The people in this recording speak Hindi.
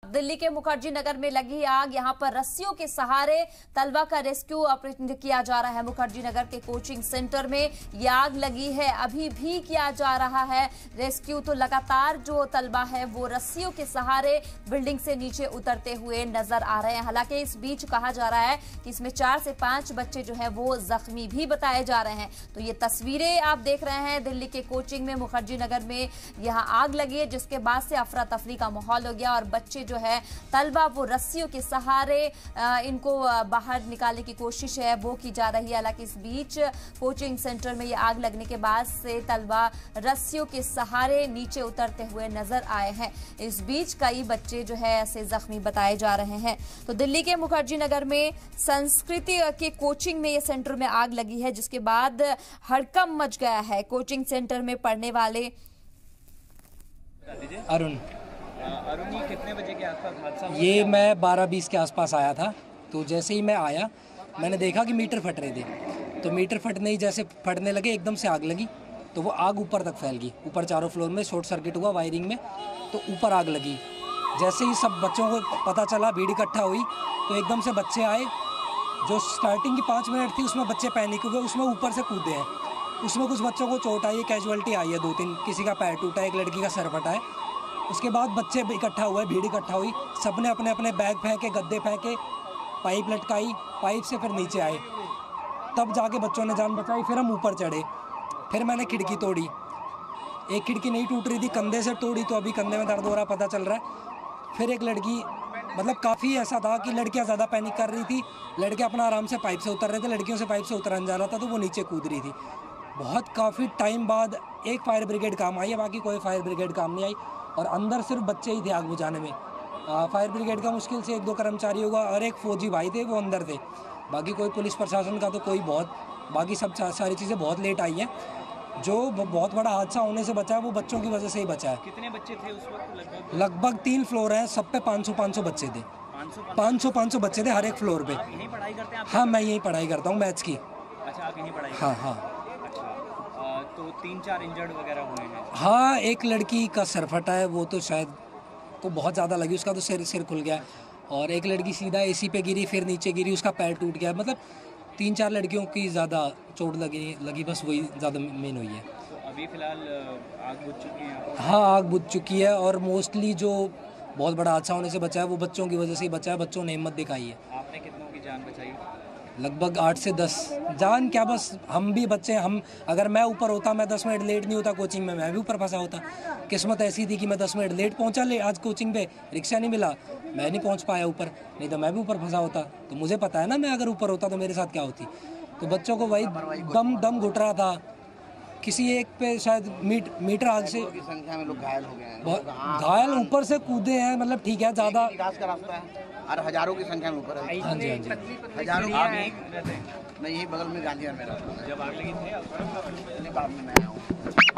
दिल्ली के मुखर्जी नगर में लगी आग। यहां पर रस्सियों के सहारे तलबा का रेस्क्यू ऑपरेशन किया जा रहा है। मुखर्जी नगर के कोचिंग सेंटर में यह आग लगी है, अभी भी किया जा रहा है रेस्क्यू। तो लगातार जो तलबा है वो रस्सियों के सहारे बिल्डिंग से नीचे उतरते हुए नजर आ रहे हैं। हालांकि इस बीच कहा जा रहा है कि इसमें 4 से 5 बच्चे जो है वो जख्मी भी बताए जा रहे हैं। तो ये तस्वीरें आप देख रहे हैं दिल्ली के कोचिंग में मुखर्जी नगर में यहां आग लगी है, जिसके बाद से अफरा तफरी का माहौल हो गया और बच्चे जो है तलबा वो रस्सियों के सहारे इनको बाहर निकालने की कोशिश है वो की जा रही है। हालांकि इस बीच कोचिंग सेंटर में ये आग लगने के बाद से तलबा रस्सियों के सहारे नीचे उतरते हुए नजर आए हैं। इस बीच कई बच्चे जो है ऐसे जख्मी बताए जा रहे हैं। तो दिल्ली के मुखर्जी नगर में संस्कृति के कोचिंग में ये सेंटर में आग लगी है, जिसके बाद हड़कंप मच गया है। कोचिंग सेंटर में पढ़ने वाले अरुण जी कितने बजे के आसपास हादसा हुआ? ये मैं 12-20 के आसपास आया था। तो जैसे ही मैं आया मैंने देखा कि मीटर फट रहे थे। तो मीटर फटने ही जैसे फटने लगे एकदम से आग लगी। तो वो आग ऊपर तक फैल गई, ऊपर चारों फ्लोर में शॉर्ट सर्किट हुआ वायरिंग में, तो ऊपर आग लगी। जैसे ही सब बच्चों को पता चला, भीड़ इकट्ठा हुई, तो एकदम से बच्चे आए। जो स्टार्टिंग की 5 मिनट थी उसमें बच्चे पैनिक हुए, उसमें ऊपर से कूदे हैं। उसमें कुछ बच्चों को चोट आई है, कैजुअलिटी आई है 2-3, किसी का पैर टूटा है, एक लड़की का सर फटा है। उसके बाद बच्चे इकट्ठा हुए, भीड़ इकट्ठा हुई, सबने अपने अपने बैग फेंके, गद्दे फेंके, पाइप लटकाई, पाइप से फिर नीचे आए, तब जाके बच्चों ने जान बचाई। फिर हम ऊपर चढ़े, फिर मैंने खिड़की तोड़ी। एक खिड़की नहीं टूट रही थी, कंधे से तोड़ी, तो अभी कंधे में दर्द हो रहा पता चल रहा है। फिर एक लड़की, मतलब काफ़ी ऐसा था कि लड़कियां ज़्यादा पैनिक कर रही थी, लड़के अपना आराम से पाइप से उतर रहे थे, लड़कियों से पाइप से उतरन जा रहा था तो वो नीचे कूद रही थी। बहुत काफ़ी टाइम बाद एक फायर ब्रिगेड काम आई है, बाकी कोई फायर ब्रिगेड काम नहीं आई। और अंदर सिर्फ बच्चे ही थे आग बुझाने में। फायर ब्रिगेड का मुश्किल से 1-2 कर्मचारी होगा और एक फौजी भाई थे, वो अंदर थे। बाकी कोई पुलिस प्रशासन का तो कोई बाकी सब सारी चीज़ें बहुत लेट आई हैं। जो बहुत बड़ा हादसा होने से बचा है वो बच्चों की वजह से ही बचा है। कितने बच्चे थे उस वक्त? लगभग 3 फ्लोर हैं, सब पे 500 बच्चे थे। 500 बच्चे थे हर एक फ्लोर पे। आप यहीं पढ़ाई करते हैं? हाँ, मैं यहीं पढ़ाई करता हूँ, मैथ्स की। अच्छा, आप यहीं पढ़ाई? हाँ। तो 3-4 इंजर्ड वगैरह हुए हैं? हाँ, एक लड़की का सर फटा है, वो तो शायद को बहुत ज़्यादा लगी, उसका तो सिर खुल गया। और एक लड़की सीधा एसी पे गिरी, फिर नीचे गिरी, उसका पैर टूट गया। मतलब 3-4 लड़कियों की ज़्यादा चोट लगी, बस वही ज़्यादा मेन हुई है। तो अभी फ़िलहाल आग बुझ चुकी है? हाँ, आग बुझ चुकी है और मोस्टली जो बहुत बड़ा हादसा होने से बचा है वो बच्चों की वजह से ही बचा है। बच्चों ने हिम्मत दिखाई है। आपने कितनों की जान बचाई? लगभग 8 से 10 जान। क्या बस हम भी बच्चे, हम अगर मैं ऊपर होता, मैं 10 मिनट लेट नहीं होता कोचिंग में, मैं भी ऊपर फंसा होता। किस्मत ऐसी थी कि मैं 10 मिनट लेट पहुंचा आज कोचिंग पे, रिक्शा नहीं मिला, मैं नहीं पहुंच पाया ऊपर, नहीं तो मैं भी ऊपर फंसा होता। तो मुझे पता है ना, मैं अगर ऊपर होता तो मेरे साथ क्या होती। तो बच्चों को वही दम घुट रहा था। किसी एक पे शायद मीटर आग से की संख्या में लोग घायल हो गए हैं। घायल ऊपर से कूदे हैं, मतलब ठीक है ज़्यादा विकास का रास्ता है और हजारों की संख्या में ऊपर है। हाँ जी। हजारों नहीं, यही बगल में गांधी मेरा। जब आग लगी थी बाद में मैं आया हूँ।